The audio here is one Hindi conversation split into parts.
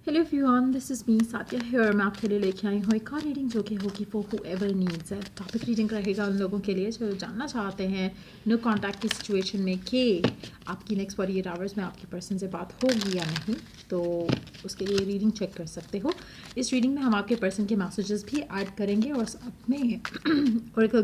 Hello everyone, this is me Satya here. मैं आपके लिए लेके आई हूँ एक और रीडिंग जो कि होगी फॉर हूएवर नीड्स है। टॉपिक रीडिंग रहेगा उन लोगों के लिए जो जानना चाहते हैं नो कॉन्टैक्ट की सिचुएशन में कि आपकी नेक्स्ट 48 आवर्स में आपकी पर्सन से बात होगी या नहीं, तो उसके लिए रीडिंग चेक कर सकते हो। इस रीडिंग में हम आपके पर्सन के मैसेजेस भी ऐड करेंगे और साथ में ओरेकल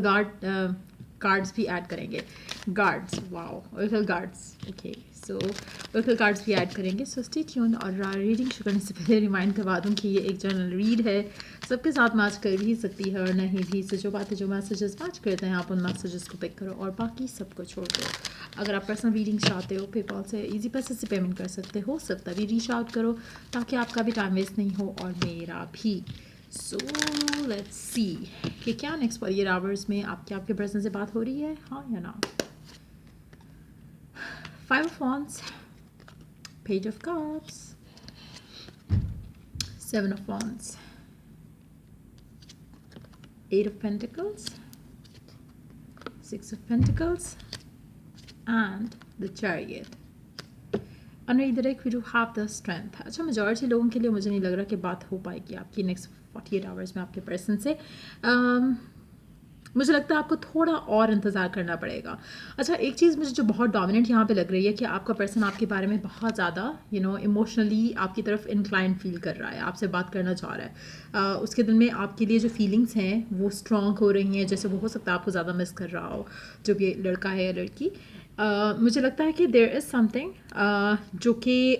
कार्ड्स भी ऐड करेंगे। Cards, wow, oracle cards, okay. So oracle cards भी ऐड करेंगे। So stay tuned. और रीडिंग शुरू करने से पहले रिमाइंड करवा दूँ कि ये एक जनरल रीड है, सबके साथ मैच कर भी सकती है और नहीं भी। सो जो बातें जो मैसेजेस मैच करते हैं आप उन मैसेजेस को पिक करो और बाकी सबको छोड़ दो। अगर आप पर्सनल रीडिंग चाहते हो पेपॉल से ईजी पैसे से पेमेंट कर सकते हो, सब तभी रीच आउट करो ताकि आपका भी टाइम वेस्ट नहीं हो और मेरा भी। सो लेट्स सी कि क्या नेक्स्ट 48 आवर्स में आपके पर्सन से बात हो रही है, हाँ या ना। 5 of Wands, Page of Cups, 7 of Wands, 8 of Pentacles, 6 of Pentacles, and the Chariot. Under either deck we do have the Strength. अच्छा, मेजॉरिटी लोगों के लिए मुझे नहीं लग रहा कि बात हो पाएगी आपकी नेक्स्ट 48 आवर्स में आपके पर्सन से। मुझे लगता है आपको थोड़ा और इंतज़ार करना पड़ेगा। अच्छा, एक चीज़ मुझे जो बहुत डोमिनेंट यहाँ पे लग रही है कि आपका पर्सन आपके बारे में बहुत ज़्यादा इमोशनली आपकी तरफ इंक्लाइन फील कर रहा है, आपसे बात करना चाह रहा है। उसके दिल में आपके लिए जो फीलिंग्स हैं वो स्ट्रॉन्ग हो रही हैं, जैसे वो हो सकता है आपको ज़्यादा मिस कर रहा हो, जो भी लड़का है या लड़की। मुझे लगता है कि देयर इज़ समथिंग जो कि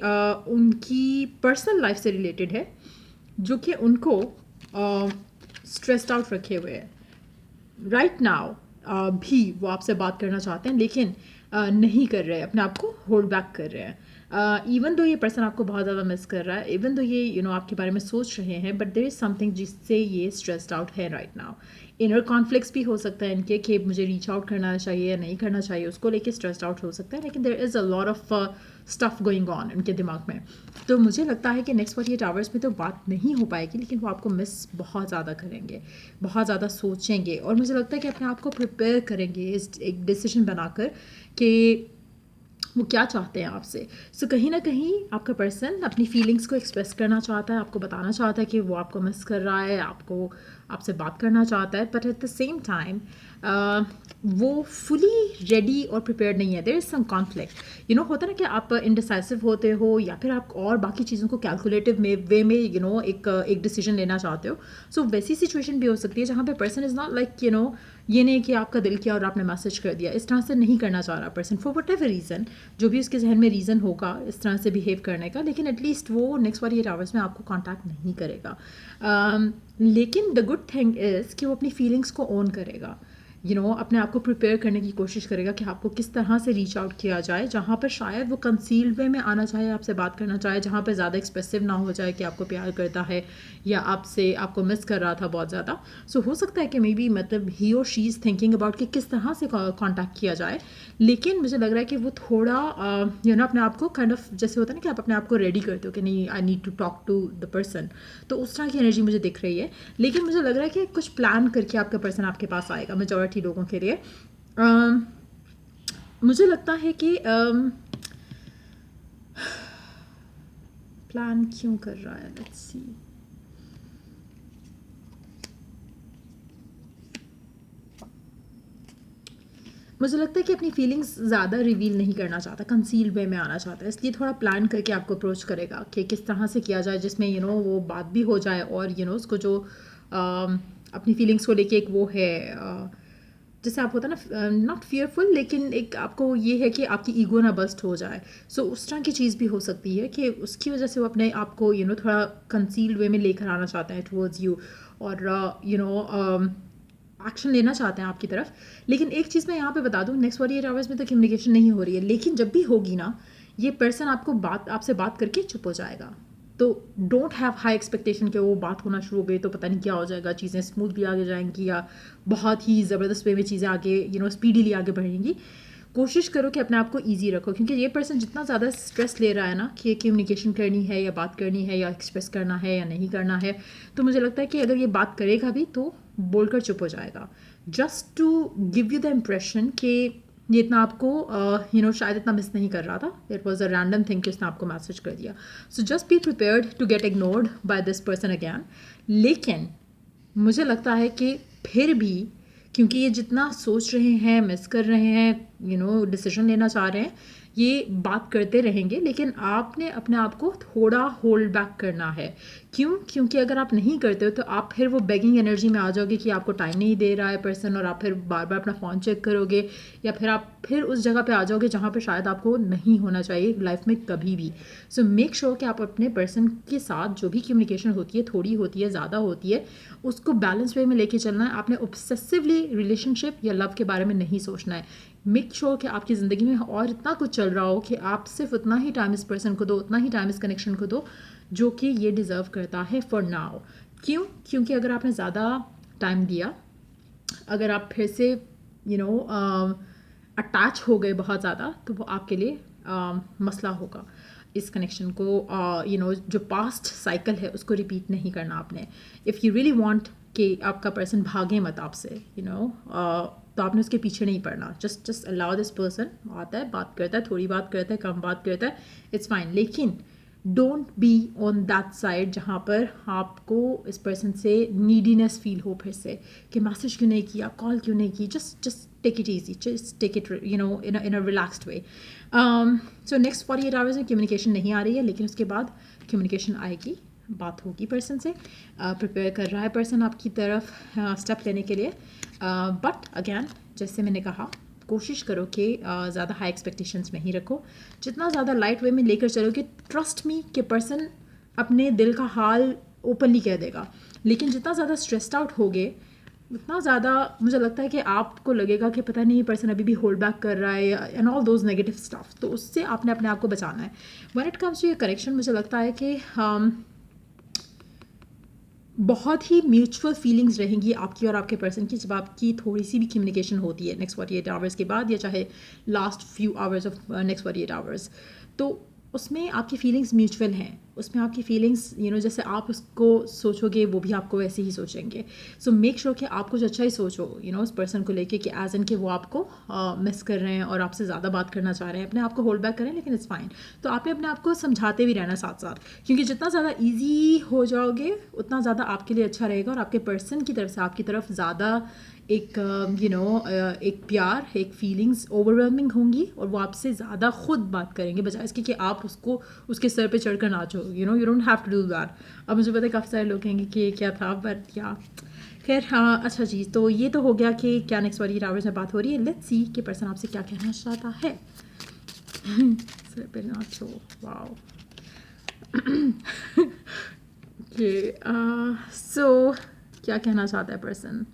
उनकी पर्सनल लाइफ से रिलेटेड है, जो कि उनको स्ट्रेस्ड आउट रखे हुए है राइट नाउ। भी वो आपसे बात करना चाहते हैं लेकिन नहीं कर रहे हैं, अपने आप को होल्ड बैक कर रहे हैं। इवन दो ये पर्सन आपको बहुत ज़्यादा मिस कर रहा है, इवन दो ये आपके बारे में सोच रहे हैं, बट देयर इज़ समथिंग जिससे ये स्ट्रेस्ड आउट है राइट नाउ। इनर कॉन्फ्लिक्ट्स भी हो सकता है इनके कि मुझे रीच आउट करना चाहिए या नहीं करना चाहिए, उसको लेके स्ट्रेस्ड आउट हो सकता है, लेकिन there is a lot of stuff going on उनके दिमाग में। तो मुझे लगता है कि नेक्स्ट 48 आवर्स में तो बात नहीं हो पाएगी, लेकिन वो आपको मिस बहुत ज़्यादा करेंगे, बहुत ज़्यादा सोचेंगे और मुझे लगता है कि अपने आप को प्रिपेयर करेंगे इस एक डिसीजन बनाकर कि वो क्या चाहते हैं आपसे। सो कहीं ना कहीं आपका पर्सन अपनी फीलिंग्स को एक्सप्रेस करना चाहता है, आपको बताना चाहता है कि वो आपको मिस कर रहा है, आपसे बात करना चाहता है, but at the same time वो फुली रेडी और प्रिपेयर्ड नहीं है। देयर इज़ सम कॉन्फ्लिक्ट, होता है ना कि आप इनडिसाइसिव होते हो या फिर आप और बाकी चीज़ों को कैलकुलेटिव वे में एक डिसीजन लेना चाहते हो। सो वैसी सिचुएशन भी हो सकती है जहाँ पे पर्सन इज़ नॉट लाइक ये नहीं कि आपका दिल किया और आपने मैसेज कर दिया, इस तरह से नहीं करना चाह रहा person for what ever reason, जो भी उसके जहन में रीज़न होगा इस तरह से बिहेव करने का, लेकिन एटलीस्ट वो नेक्स्ट 48 आवर्स में आपको कॉन्टैक्ट नहीं करेगा। लेकिन द गुड थिंग इज़ कि वो अपनी फीलिंग्स को ओन करेगा, अपने आप को प्रिपेयर करने की कोशिश करेगा कि आपको किस तरह से रीच आउट किया जाए, जहाँ पर शायद वो कंसील्ड वे में आना चाहे, आपसे बात करना चाहे, जहाँ पर ज़्यादा एक्सप्रेसिव ना हो जाए कि आपको प्यार करता है या आपको मिस कर रहा था बहुत ज़्यादा। सो हो सकता है कि मे बी ही और शी इज़ थिंकिंग अबाउट कि किस तरह से कॉन्टैक्ट किया जाए, लेकिन मुझे लग रहा है कि वो थोड़ा अपने आप को काइंड ऑफ, जैसे होता है ना कि आप अपने आप को रेडी करते हो कि नहीं, I need to talk to the person, तो उस तरह की एनर्जी मुझे दिख रही है। लेकिन मुझे लग रहा है कि कुछ प्लान करके आपका पर्सन आपके पास आएगा मेजॉरिटी लोगों के लिए। मुझे लगता है कि प्लान क्यों कर रहा है, लेट्स सी। मुझे लगता है कि अपनी फीलिंग्स ज़्यादा रिवील नहीं करना चाहता, कंसील वे में आना चाहता है, इसलिए थोड़ा प्लान करके आपको अप्रोच करेगा कि किस तरह से किया जाए जिसमें वो बात भी हो जाए और उसको जो अपनी फीलिंग्स को लेके एक वो है, जैसे आप होता ना नॉट फियरफुल, लेकिन एक आपको ये है कि आपकी ईगो ना बस्ट हो जाए। सो उस तरह की चीज़ भी हो सकती है कि उसकी वजह से वो अपने आप को थोड़ा कंसील्ड वे में लेकर आना चाहते हैं टुवर्ड्स यू, और एक्शन लेना चाहते हैं आपकी तरफ। लेकिन एक चीज़ मैं यहाँ पे बता दूँ, नेक्स्ट 48 आवर्स में तो कम्युनिकेशन नहीं हो रही है, लेकिन जब भी होगी ना, ये पर्सन आपसे बात करके चुप हो जाएगा। तो डोंट हैव हाई एक्सपेक्टेशन कि वो बात होना शुरू हो गई तो पता नहीं क्या हो जाएगा, चीज़ें स्मूथली आगे जाएंगी या बहुत ही ज़बरदस्त वे में चीज़ें आगे स्पीडीली आगे बढ़ेंगी। कोशिश करो कि अपने आप को ईजी रखो, क्योंकि ये पर्सन जितना ज़्यादा स्ट्रेस ले रहा है ना कि कम्युनिकेशन करनी है या बात करनी है या एक्सप्रेस करना है या नहीं करना है, तो मुझे लगता है कि अगर ये बात करेगा भी तो बोलकर चुप हो जाएगा, just to give you the impression कि ये इतना आपको शायद इतना मिस नहीं कर रहा था. It was a random thing कि उसने आपको मैसेज कर दिया. So just be prepared to get ignored by this person again. लेकिन मुझे लगता है कि फिर भी, क्योंकि ये जितना सोच रहे हैं, मिस कर रहे हैं, डिसीजन लेना चाह रहे हैं, ये बात करते रहेंगे, लेकिन आपने अपने आप को थोड़ा होल्ड बैक करना है. क्यों? क्योंकि अगर आप नहीं करते हो तो आप फिर वो बेगिंग एनर्जी में आ जाओगे कि आपको टाइम नहीं दे रहा है पर्सन, और आप फिर बार बार अपना फ़ोन चेक करोगे, या फिर आप फिर उस जगह पे आ जाओगे जहाँ पे शायद आपको नहीं होना चाहिए लाइफ में कभी भी. सो मेक श्योर कि आप अपने पर्सन के साथ जो भी कम्युनिकेशन होती है, थोड़ी होती है, ज़्यादा होती है, उसको बैलेंस वे में लेके चलना है. आपने ऑब्सेसिवली रिलेशनशिप या लव के बारे में नहीं सोचना है. मेक श्योर कि आपकी ज़िंदगी में और इतना कुछ चल रहा हो कि आप सिर्फ उतना ही टाइम इस पर्सन को दो, उतना ही टाइम इस कनेक्शन को दो जो कि ये डिज़र्व करता है फॉर नाउ. क्यों? क्योंकि अगर आपने ज़्यादा टाइम दिया, अगर आप फिर से अटैच हो गए बहुत ज़्यादा, तो वो आपके लिए मसला होगा. इस कनेक्शन को जो पास्ट साइकिल है उसको रिपीट नहीं करना आपने. इफ़ यू रियली वांट कि आपका पर्सन भागे मत आपसे, तो आपने उसके पीछे नहीं पड़ना. जस्ट अलाउ दिस पर्सन, आता है, बात करता है, थोड़ी बात करता है, कम बात करता है, इट्स फाइन. लेकिन don't be on that side जहाँ पर आपको इस पर्सन से नीडीनेस फील हो फिर से कि मैसेज क्यों नहीं किया, कॉल क्यों नहीं की. Just take it easy, just take it in a relaxed way. So next 48 hours में कम्युनिकेशन नहीं आ रही है, लेकिन उसके बाद कम्युनिकेशन आएगी, बात होगी पर्सन से. प्रिपेयर कर रहा है पर्सन आपकी तरफ स्टेप लेने के लिए. बट अगैन, जैसे मैंने कहा, कोशिश करो कि ज़्यादा हाई एक्सपेक्टेशंस नहीं रखो. जितना ज़्यादा लाइट वे में लेकर चलोगे, ट्रस्ट मी कि पर्सन अपने दिल का हाल ओपनली कह देगा. लेकिन जितना ज़्यादा स्ट्रेस्ड आउट होगे, उतना ज़्यादा मुझे लगता है कि आपको लगेगा कि पता नहीं पर्सन अभी भी होल्ड बैक कर रहा है, and all those negative stuff. तो उससे आपने अपने आप को बचाना है. व्हेन इट कम्स टू ये करेक्शन, मुझे लगता है कि बहुत ही म्यूचुअल फीलिंग्स रहेंगी आपकी और आपके पर्सन की जब आपकी थोड़ी सी भी कम्युनिकेशन होती है नेक्स्ट 48 आवर्स के बाद, या चाहे last few hours of next 48 hours. तो उसमें आपकी फीलिंग्स म्यूचुअल हैं. उसमें आपकी फीलिंग्स जैसे आप उसको सोचोगे वो भी आपको वैसे ही सोचेंगे. सो मेक श्योर कि आप कुछ अच्छा ही सोचो उस पर्सन को लेके, कि एज इन कि वो आपको मिस कर रहे हैं और आपसे ज़्यादा बात करना चाह रहे हैं. अपने आप को होल्ड बैक करें, लेकिन इट्स फाइन. तो आपने अपने आप को समझाते भी रहना साथ साथ, क्योंकि जितना ज़्यादा ईजी हो जाओगे उतना ज़्यादा आपके लिए अच्छा रहेगा, और आपके पर्सन की तरफ से आपकी तरफ ज़्यादा एक एक प्यार, एक फीलिंग्स ओवरवेलमिंग होंगी, और वो आपसे ज़्यादा खुद बात करेंगे बजाय इसके कि आप उसको उसके सर पे चढ़ कर नाचो. You don't have to do that. अब मुझे पता है काफ़ी सारे लोग कहेंगे कि क्या था, बट या खैर. हाँ, अच्छा जी, तो ये तो हो गया कि क्या नेक्स्ट 48 आवर्स में बात हो रही है. लेट्स सी कि पर्सन आपसे क्या कहना चाहता है. सर पे नाचो, वाओ. सो क्या कहना चाहता है पर्सन?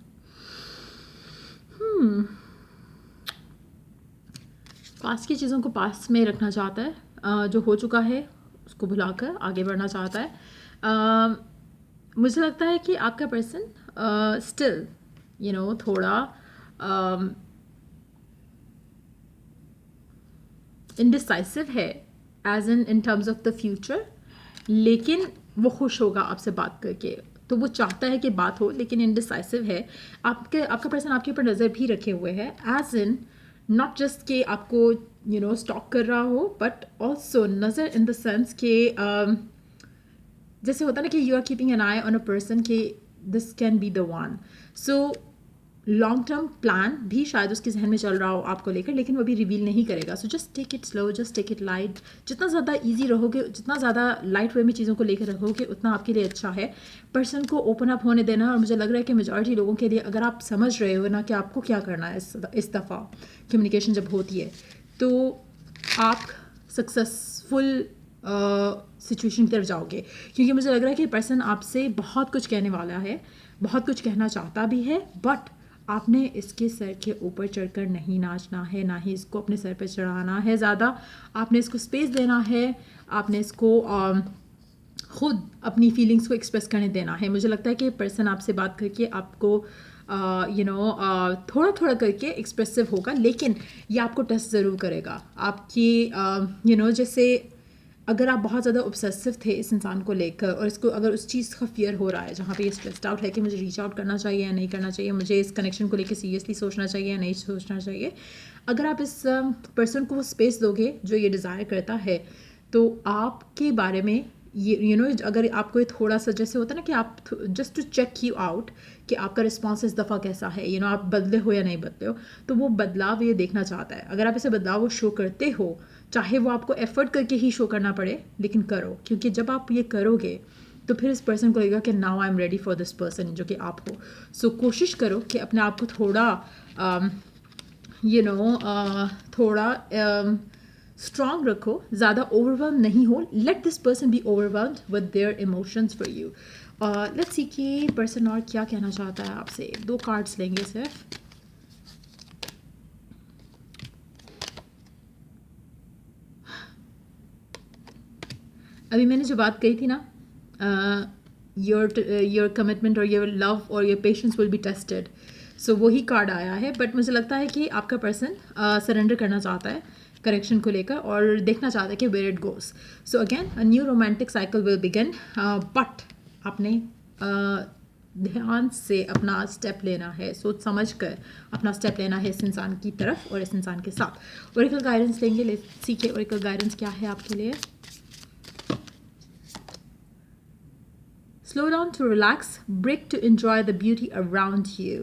पास्ट की चीज़ों को पास्ट में रखना चाहता है. जो हो चुका है उसको भुलाकर आगे बढ़ना चाहता है. मुझे लगता है कि आपका पर्सन स्टिल थोड़ा इनडिसाइसिव है as in terms of the future, लेकिन वो खुश होगा आपसे बात करके. तो वो चाहता है कि बात हो, लेकिन इनडिसाइसिव है. आपका पर्सन आपके ऊपर नज़र भी रखे हुए है, एज इन नॉट जस्ट कि आपको स्टॉक कर रहा हो, बट ऑल्सो नज़र इन द सेंस कि जैसे होता है ना कि you are keeping an eye on a person कि this can be the one. So long term plan भी शायद उसके जहन में चल रहा हो आपको लेकर, लेकिन वो भी रिवील नहीं करेगा. So just take it slow, just take it light. जितना ज़्यादा ईजी रहोगे, जितना ज़्यादा लाइट वे में चीज़ों को लेकर रहोगे, उतना आपके लिए अच्छा है. पर्सन को ओपन अप होने देना. और मुझे लग रहा है कि मेजॉरिटी लोगों के लिए, अगर आप समझ रहे हो ना कि आपको क्या करना है इस दफ़ा कम्युनिकेशन जब होती है, तो आप सक्सेसफुल सिचुएशन की तरफ जाओगे. क्योंकि मुझे लग रहा है कि पर्सन आपसे बहुत कुछ कहने वाला है, बहुत कुछ कहना चाहता भी है, बट आपने इसके सर के ऊपर चढ़कर नहीं नाचना है, ना ही इसको अपने सर पे चढ़ाना है ज़्यादा. आपने इसको स्पेस देना है, आपने इसको खुद अपनी फीलिंग्स को एक्सप्रेस करने देना है. मुझे लगता है कि पर्सन आपसे बात करके आपको थोड़ा थोड़ा करके एक्सप्रेसिव होगा, लेकिन ये आपको टेस्ट ज़रूर करेगा. आपकी जैसे अगर आप बहुत ज़्यादा ऑब्सेसिव थे इस इंसान को लेकर, और इसको अगर उस चीज़ का फियर हो रहा है जहाँ पे ये स्ट्रेस्ड आउट है कि मुझे रीच आउट करना चाहिए या नहीं करना चाहिए, मुझे इस कनेक्शन को लेकर सीरियसली सोचना चाहिए या नहीं सोचना चाहिए, अगर आप इस पर्सन को स्पेस दोगे जो ये डिज़ायर करता है, तो आपके बारे में ये अगर आपको ये थोड़ा सा जैसे होता है ना कि आप just to check you out कि आपका रिस्पॉन्स इस दफ़ा कैसा है, आप बदले हो या नहीं बदले हो, तो वो बदलाव ये देखना चाहता है। अगर आप ऐसे बदलाव वो शो करते हो, चाहे वो आपको एफर्ट करके ही शो करना पड़े, लेकिन करो, क्योंकि जब आप ये करोगे तो फिर इस पर्सन को लगेगा कि now I am ready for this person, जो कि आप हो। सो कोशिश करो कि अपने आप को थोड़ा थोड़ा स्ट्रांग रखो, ज़्यादा ओवरवेल्म नहीं हो। Let this person be overwhelmed with their emotions for you. Let's see कि पर्सन और क्या कहना चाहता है आपसे। 2 कार्ड्स लेंगे सिर्फ। अभी मैंने जो बात कही थी ना, योर कमिटमेंट और योर लव और your patience will be tested, so वही कार्ड आया है। बट मुझे लगता है कि आपका पर्सन सरेंडर करना चाहता है करेक्शन को लेकर और देखना चाहता है कि where it goes. So again a new romantic cycle will begin, but आपने ध्यान से अपना स्टेप लेना है, सोच समझ कर अपना स्टेप लेना है इस इंसान की तरफ और इस इंसान के साथ। ओरेकल गाइडेंस लेंगे, लेट्स सी के ओरेकल गाइडेंस क्या है आपके लिए। Slow down to relax, break to enjoy the beauty around you.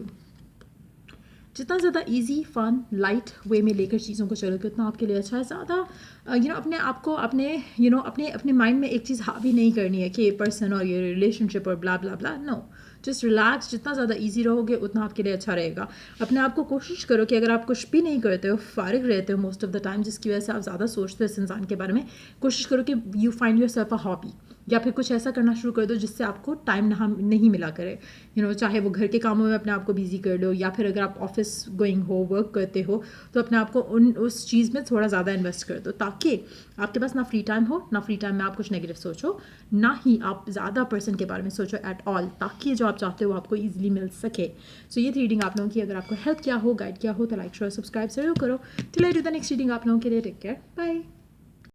जितना ज़्यादा इजी फन लाइट वे में लेकर चीज़ों को चलोगे उतना आपके लिए अच्छा है। ज़्यादा अपने आप को अपने अपने माइंड में एक चीज़ हावी नहीं करनी है कि ये पर्सन और ये रिलेशनशिप और ब्ला ब्ला ब्ला, नो, जस्ट रिलैक्स। जितना ज़्यादा इजी रहोगे उतना आपके लिए अच्छा रहेगा। अपने आप को कोशिश करो कि अगर आप कुछ भी नहीं करते हो, फारिग रहते हो मोस्ट ऑफ द टाइम, जिसकी वजह से आप ज़्यादा सोचते हो इस इंसान के बारे में, कोशिश करो कि you find your self a hobby, या फिर कुछ ऐसा करना शुरू कर दो जिससे आपको टाइम नहीं मिला करे। चाहे वो घर के कामों में अपने आप को बिजी कर लो, या फिर अगर आप ऑफिस गोइंग हो, वर्क करते हो, तो अपने आप को उस चीज़ में थोड़ा ज़्यादा इन्वेस्ट कर दो, ताकि आपके पास ना फ्री टाइम हो, ना फ्री टाइम में आप कुछ नेगेटिव सोचो, ना ही आप ज़्यादा पर्सन के बारे में सोचो एट ऑल, ताकि जो आप चाहते हो वो आपको ईजिली मिल सके। सो ये रीडिंग आप लोगों की अगर आपको हेल्प किया हो, गाइड किया हो, तो लाइक शेयर सब्सक्राइब जरूर करो। Till I do the next reading आप लोगों के लिए, टेक केयर, बाय।